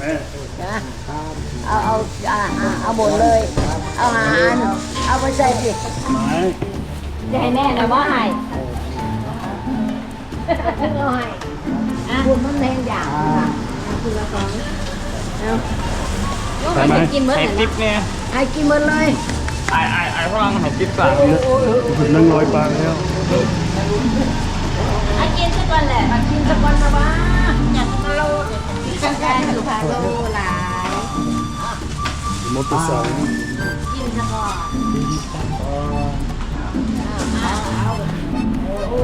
นะเอาหมดเลยเอาอาหารเอาไปใส่สิจะให้แน่นะว่าให้เอาให้คุณมันแรงอย่างคุณละสองเอาให้กินเมื่อไหร่นะให้กินเมื่อเลยไอ้ฝรั่งให้กินฝรั่งนั่ง100 บาทแล้วไอ้กินสักวันแหละกินสักวันนะวะอยากมาโลกันได้อยู่พาโลหลายมอเตอร์ไซค์กินสักวันโอ้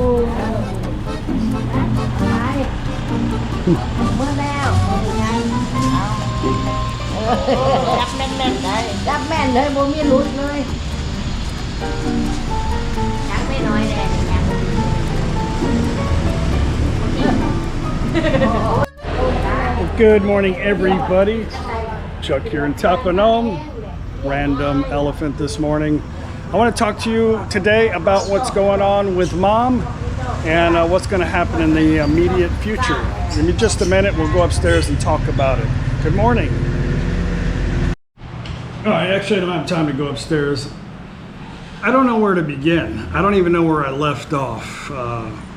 ไปเมื่อแล้วจับแม่นได้จับแม่นเลยโบมีรุดเลยจับไม่น้อยแน่จับGood morning, everybody. Chuck here in ThatPhanom. Random elephant this morning. I want to talk to you today about what's going on with Mom and what's going to happen in the immediate future. Give me just a minute. We'll go upstairs and talk about it. Good morning. All right, actually, I don't have time to go upstairs. I don't know where to begin. I don't even know where I left off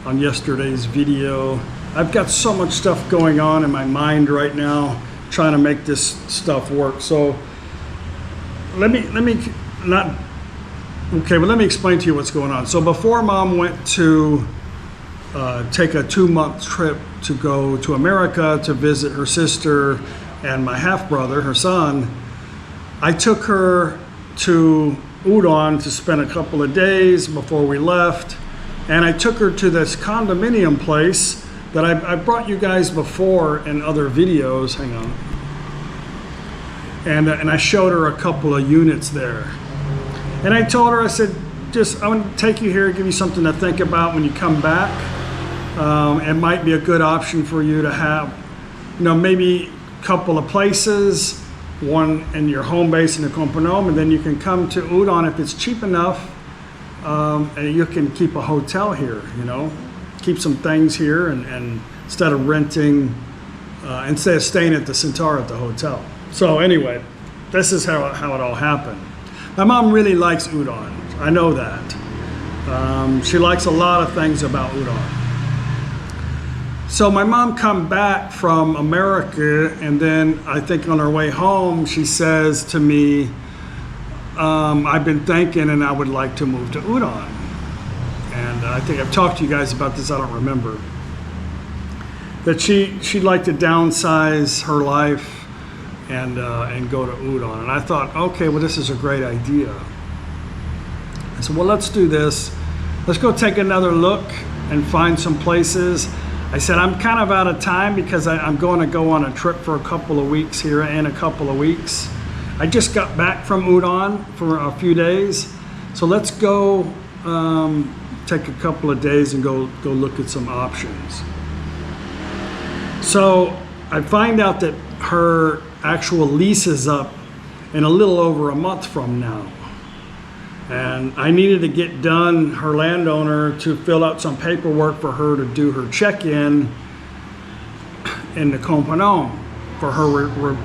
on yesterday's video. I've got so much stuff going on in my mind right now, trying to make this stuff work. So let me explain to you what's going on. So before Mom went to take a 2-month trip to go to America to visit her sister and my half-brother, her son, I took her to Udon to spend a couple of days before we left. And I took her to this condominium place that I brought you guys before in other videos. Hang on. And I showed her a couple of units there. And I told her, I said, I want to take you here, give you something to think about when you come back. It might be a good option for you to have, maybe a couple of places, one in your home base in NakhonPhanom, and then you can come to Udon if it's cheap enough, and you can keep a hotel here, keep some things here, and instead of renting, instead of staying at the Centaur at the hotel. So anyway, this is how it all happened. My mom really likes Udon. I know that. She likes a lot of things about Udon. So my mom come back from America, and then I think on her way home, she says to me, I've been thinking and I would like to move to Udon. And I think I've talked to you guys about this, I don't remember. That she'd like to downsize her life and go to Udon. And I thought, okay, well, this is a great idea. I said, well, let's do this. Let's go take another look and find some places. I said, I'm kind of out of time because I'm going to go on a trip for a couple of weeks here in a couple of weeks. I just got back from Udon for a few days. So let's go take a couple of days and go look at some options. So I find out that her actual lease is up in a little over a month from now. And I needed to get done, her landowner, to fill out some paperwork for her to do her check-in in NakhonPhanom for her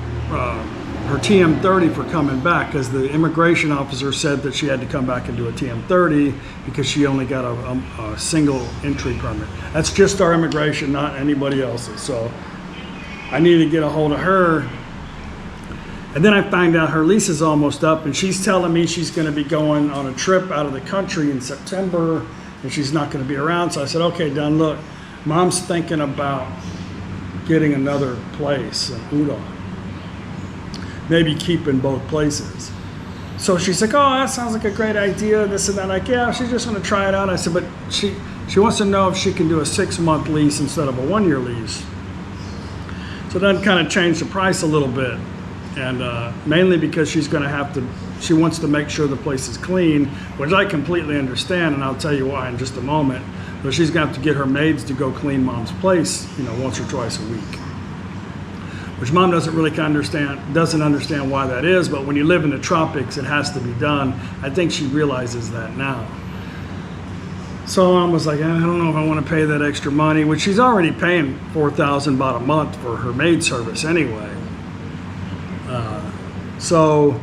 TM30 for coming back, because the immigration officer said that she had to come back and do a TM30 because she only got a single entry permit. That's just our immigration, not anybody else's. So I needed to get a hold of her. And then I find out her lease is almost up, and she's telling me she's going to be going on a trip out of the country in September, and she's not going to be around. So I said, okay, Don, look, Mom's thinking about getting another place in Udon, maybe keeping both places. So she's like, oh, that sounds like a great idea, this and that. Like, yeah, she's just going to try it out. I said, but she wants to know if she can do a 6-month lease instead of a 1-year lease. So that kind of changed the price a little bit. And mainly because she wants to make sure the place is clean, which I completely understand, and I'll tell you why in just a moment. But she's gonna have to get her maids to go clean Mom's place, once or twice a week. Which Mom doesn't really understand why that is, but when you live in the tropics, it has to be done. I think she realizes that now. So Mom was like, I don't know if I want to pay that extra money, which she's already paying 4,000 baht a month for her maid service anyway. So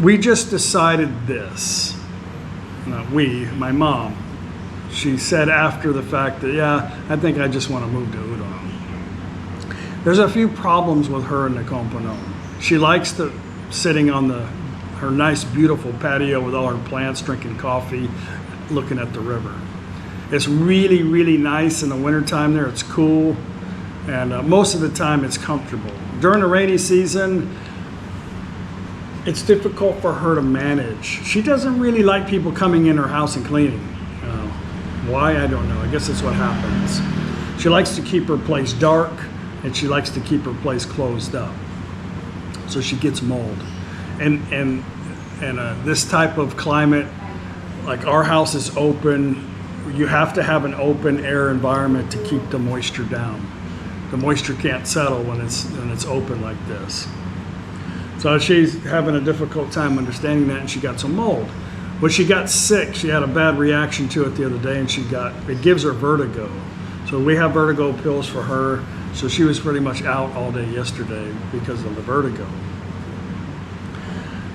we just decided this. Not we, my mom. She said after the fact that, yeah, I think I just want to move to Udon. There's a few problems with her in NakhonPhanom. She likes to sitting on her nice, beautiful patio with all her plants, drinking coffee, looking at the river. It's really, really nice in the wintertime there. It's cool. And most of the time it's comfortable. During the rainy season, it's difficult for her to manage. She doesn't really like people coming in her house and cleaning. Why, I don't know. I guess that's what happens. She likes to keep her place dark, and she likes to keep her place closed up. So she gets mold. And this type of climate, like our house is open. You have to have an open air environment to keep the moisture down. The moisture can't settle when it's open like this. So she's having a difficult time understanding that, and she got some mold. When she got sick, she had a bad reaction to it the other day, and it gives her vertigo. So we have vertigo pills for her. So she was pretty much out all day yesterday because of the vertigo.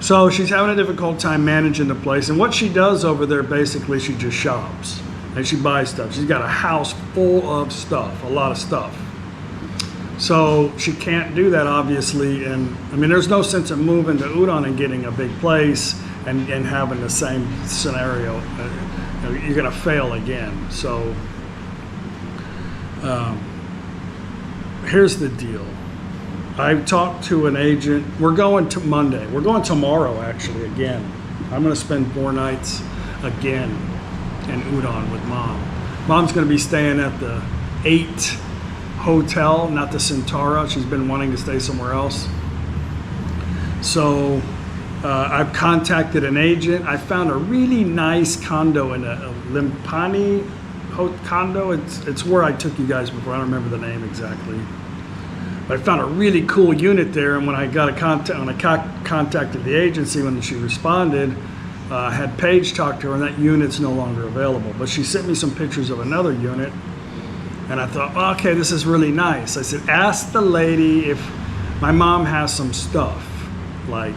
So she's having a difficult time managing the place. And what she does over there, basically, she just shops and she buys stuff. She's got a house full of stuff, a lot of stuff. So she can't do that, obviously. And I mean, there's no sense of moving to Udon and getting a big place and having the same scenario. You're going to fail again. So here's the deal. I talked to an agent. We're going to Monday. We're going tomorrow, actually, again. I'm going to spend 4 nights again in Udon with Mom. Mom's going to be staying at the 8 hotel, not the Centaura. She's been wanting to stay somewhere else. So I've contacted an agent. I found a really nice condo in a Limpani condo. It's where I took you guys before. I don't remember the name exactly. But I found a really cool unit there, and when I contacted the agency, when she responded, I had Paige talk to her, and that unit's no longer available. But she sent me some pictures of another unit, and I thought, oh, okay, this is really nice. I said, ask the lady if my mom has some stuff, like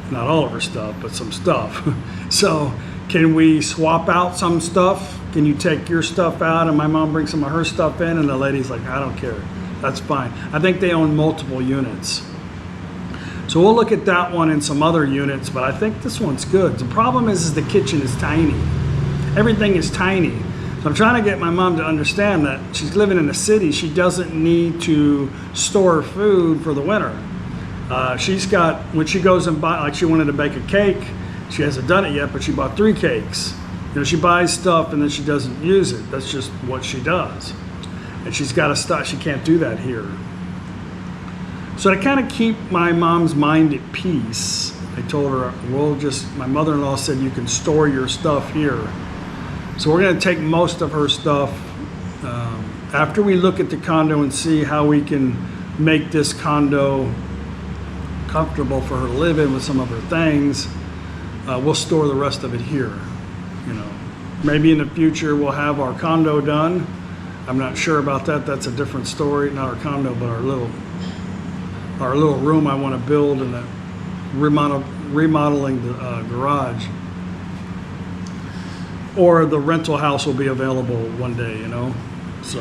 not all of her stuff, but some stuff. So can we swap out some stuff? Can you take your stuff out and my mom bring some of her stuff in? And the lady's like, I don't care. That's fine. I think they own multiple units. So we'll look at that one and some other units, but I think this one's good. The problem is the kitchen is tiny. Everything is tiny. So I'm trying to get my mom to understand that she's living in a city. She doesn't need to store food for the winter. She's got, when she goes and buy, like she wanted to bake a cake, she hasn't done it yet, but she bought 3 cakes. You know, she buys stuff and then she doesn't use it. That's just what she does. And she's got to stop. She can't do that here. So to kind of keep my mom's mind at peace, I told her, my mother-in-law said you can store your stuff here. So we're going to take most of her stuff. After we look at the condo and see how we can make this condo comfortable for her to live in with some of her things, we'll store the rest of it here. You know, maybe in the future we'll have our condo done. I'm not sure about that. That's a different story. Not our condo, but our little room I want to build, and remodeling the garage. Or the rental house will be available one day, you know. So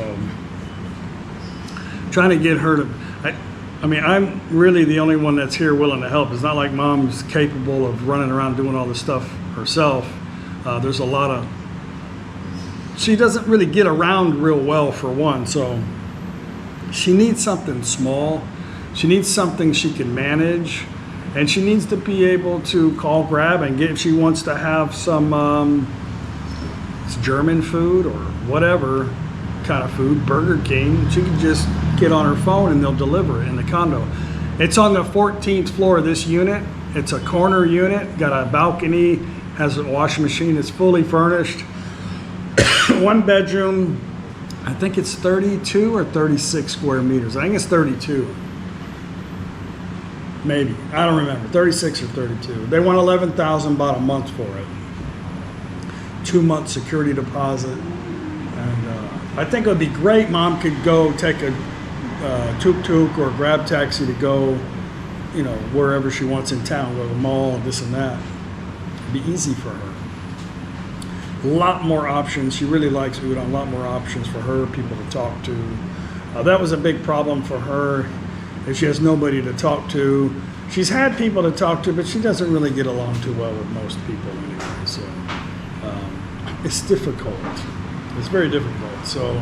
trying to get her to. I mean, I'm really the only one that's here willing to help. It's not like Mom's capable of running around doing all this stuff herself. There's a lot of. She doesn't really get around real well, for one, so she needs something small. She needs something she can manage, and she needs to be able to call Grab and get, if she wants to have some German food or whatever kind of food, Burger King, she can just get on her phone and they'll deliver it in the condo. It's on the 14th floor of this unit. It's a corner unit, got a balcony, has a washing machine, it's fully furnished. 1 bedroom, I think it's 32 or 36 square meters. I think it's 32. Maybe, I don't remember, 36 or 32. They want $11,000 about a month for it. 2-month security deposit. And I think it would be great. Mom could go take a tuk-tuk or a grab taxi to go you know, wherever she wants in town, go to the mall, this and that. It'd be easy for her. A lot more options. She really likes udon. A lot more options for her, people to talk to. That was a big problem for her. If she has nobody to talk to. She's had people to talk to, but she doesn't really get along too well with most people anyway. So it's difficult. It's very difficult. So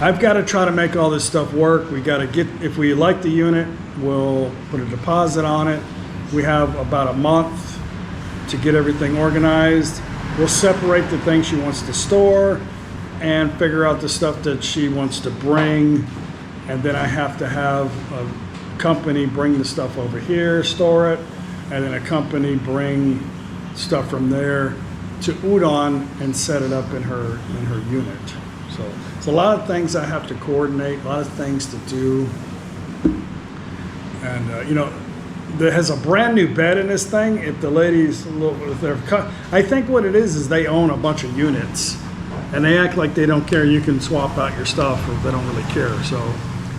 I've got to try to make all this stuff work. We got to get, if we like the unit, we'll put a deposit on it. We have about a month to get everything organized. We'll separate the things she wants to store and figure out the stuff that she wants to bring. And then I have to have a company bring the stuff over here, store it, and then a company bring stuff from there to Udon and set it up in her unit. So it's a lot of things I have to coordinate, a lot of things to do. And you know, there has a brand new bed in this thing. If the ladies, if they're cut, I think what it is they own a bunch of units, and they act like they don't care. You can swap out your stuff, or they don't really care. So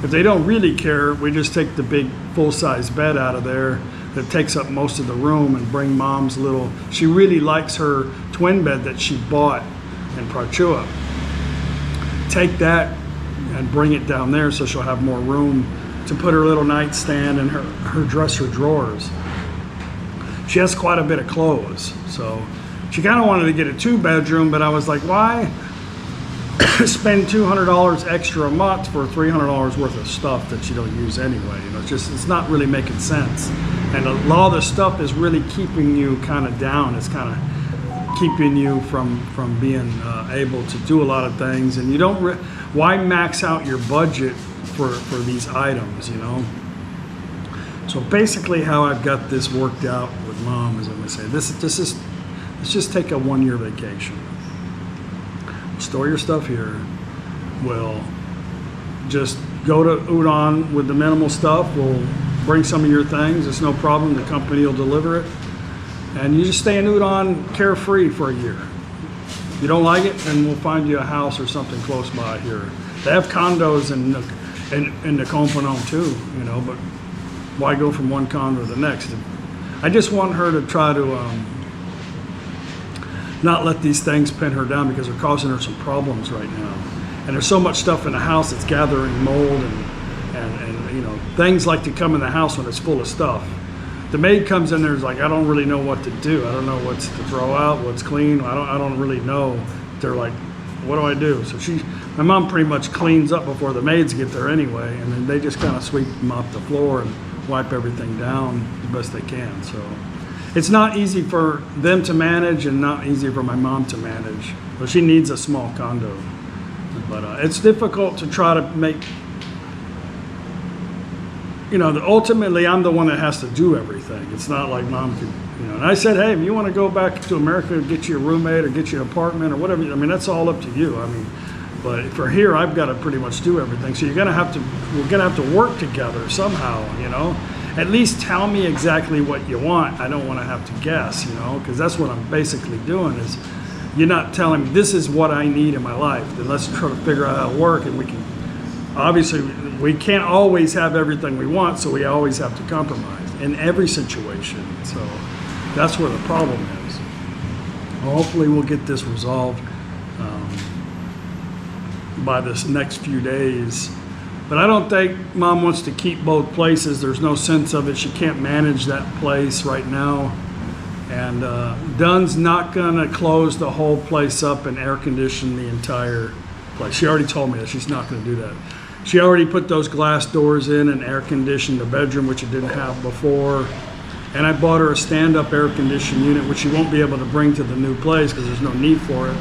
if they don't really care, we just take the big full-size bed out of there that takes up most of the room and bring mom's little, she really likes her twin bed that she bought in Prachua. Take that and bring it down there so she'll have more room to put her little nightstand and her dresser drawers. She has quite a bit of clothes, so she kind of wanted to get a 2-bedroom, but I was like, why spend $200 extra a month for $300 worth of stuff that you don't use anyway? You know, it's not really making sense. And a lot of the stuff is really keeping you kind of down. It's kind of keeping you from being able to do a lot of things. And you don't, why max out your budget for these items, you know? So basically how I've got this worked out with mom is I'm gonna say, let's just take a 1-year vacation. Store your stuff here. We'll just go to Udon with the minimal stuff. We'll bring some of your things. It's no problem. The company will deliver it. And you just stay in Udon carefree for a year. If you don't like it, then we'll find you a house or something close by here. They have condos in NakhonPhanom too, you know, but why go from one condo to the next? I just want her to try to not let these things pin her down because they're causing her some problems right now. And there's so much stuff in the house that's gathering mold and you know, things like to come in the house when it's full of stuff. The maid comes in there and is like, I don't really know what to do. I don't know what's to throw out, what's clean. I don't really know. They're like, what do I do? So my mom pretty much cleans up before the maids get there anyway, and then they just kind of sweep and mop the floor and wipe everything down the best they can. So it's not easy for them to manage and not easy for my mom to manage. But she needs a small condo. But it's difficult to try to make, you know, ultimately I'm the one that has to do everything. It's not like mom could, you know. And I said, hey, if you want to go back to America, get you a roommate or get you an apartment or whatever, I mean, that's all up to you. I mean, but for here, I've got to pretty much do everything. So we're going to have to work together somehow, you know. At least tell me exactly what you want. I don't want to have to guess, you know, because that's what I'm basically doing is you're not telling me this is what I need in my life. Then let's try to figure out how to work, and we can, obviously, we can't always have everything we want, so we always have to compromise in every situation. So that's where the problem is. Hopefully we'll get this resolved by this next few days. But I don't think mom wants to keep both places. There's no sense of it. She can't manage that place right now. And Dunn's not gonna close the whole place up and air condition the entire place. She already told me that she's not gonna do that. She already put those glass doors in and air conditioned the bedroom, which it didn't have before. And I bought her a stand-up air conditioned unit, which she won't be able to bring to the new place because there's no need for it.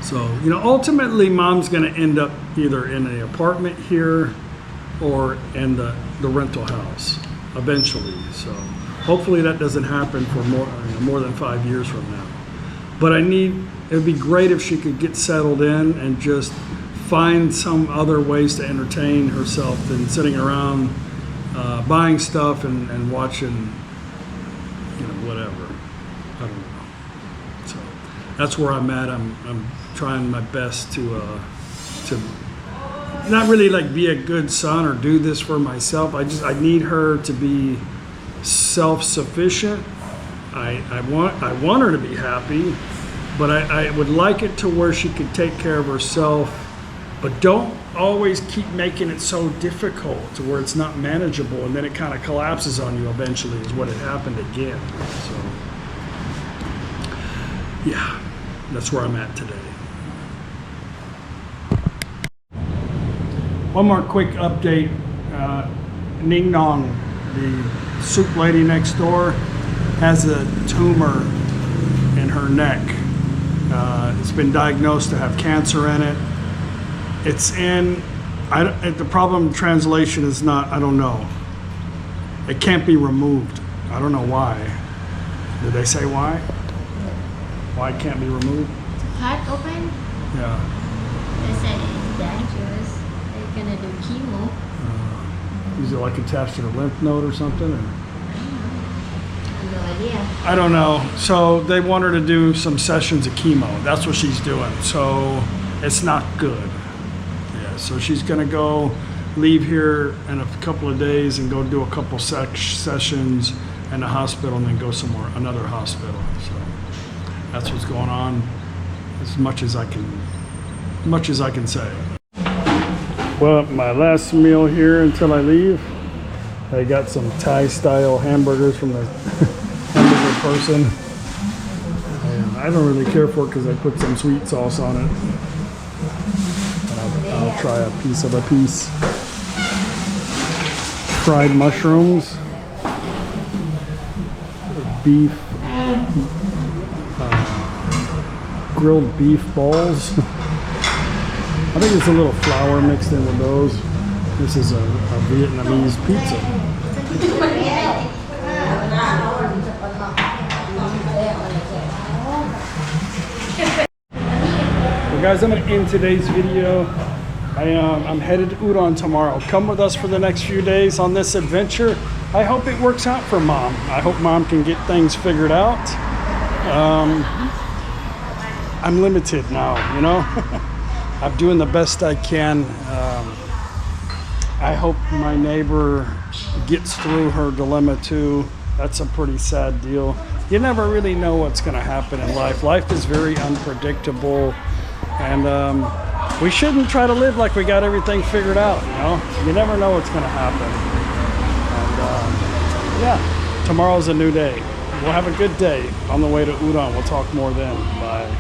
So, you know, ultimately mom's gonna end up either in an apartment here or in the rental house eventually. So hopefully that doesn't happen for more than 5 years from now. But it'd be great if she could get settled in and just find some other ways to entertain herself than sitting around buying stuff and watching, you know, whatever. I don't know. So that's where I'm at. I'm trying my best to not really like be a good son or do this for myself. I need her to be self-sufficient. I want her to be happy, but I would like it to where she could take care of herself, but don't always keep making it so difficult to where it's not manageable, and then it kind of collapses on you eventually is what had happened again. So yeah, that's where I'm at today. One more quick update. Ning Nong, the soup lady next door, has a tumor in her neck. It's been diagnosed to have cancer in it. It's in, the problem translation is not, I don't know. It can't be removed. I don't know why. Did they say why? Why it can't be removed? Cut open. Yeah. They say it's dangerous. They're gonna do chemo. Is it like attached to the lymph node or something? Or? No idea. I don't know. So they want her to do some sessions of chemo. That's what she's doing. So it's not good. Yeah. So she's gonna go leave here in a couple of days and go do a couple sessions in the hospital and then go somewhere, another hospital. So that's what's going on. As much as I can say. Well, my last meal here until I leave. I got some Thai-style hamburgers from the hamburger person. And I don't really care for it because I put some sweet sauce on it. And I'll try a piece of a piece. Fried mushrooms. Beef. Grilled beef balls. I think it's a little flour mixed in with those. This is a Vietnamese pizza. Well guys, I'm going to end today's video. I'm headed to Udon tomorrow. Come with us for the next few days on this adventure. I hope it works out for Mom. I hope Mom can get things figured out. I'm limited now, you know? I'm doing the best I can. I hope my neighbor gets through her dilemma too. That's a pretty sad deal. You never really know what's going to happen in life. Life is very unpredictable, and we shouldn't try to live like we got everything figured out. You know, you never know what's going to happen. And yeah, tomorrow's a new day. We'll have a good day on the way to Udon. We'll talk more then. Bye.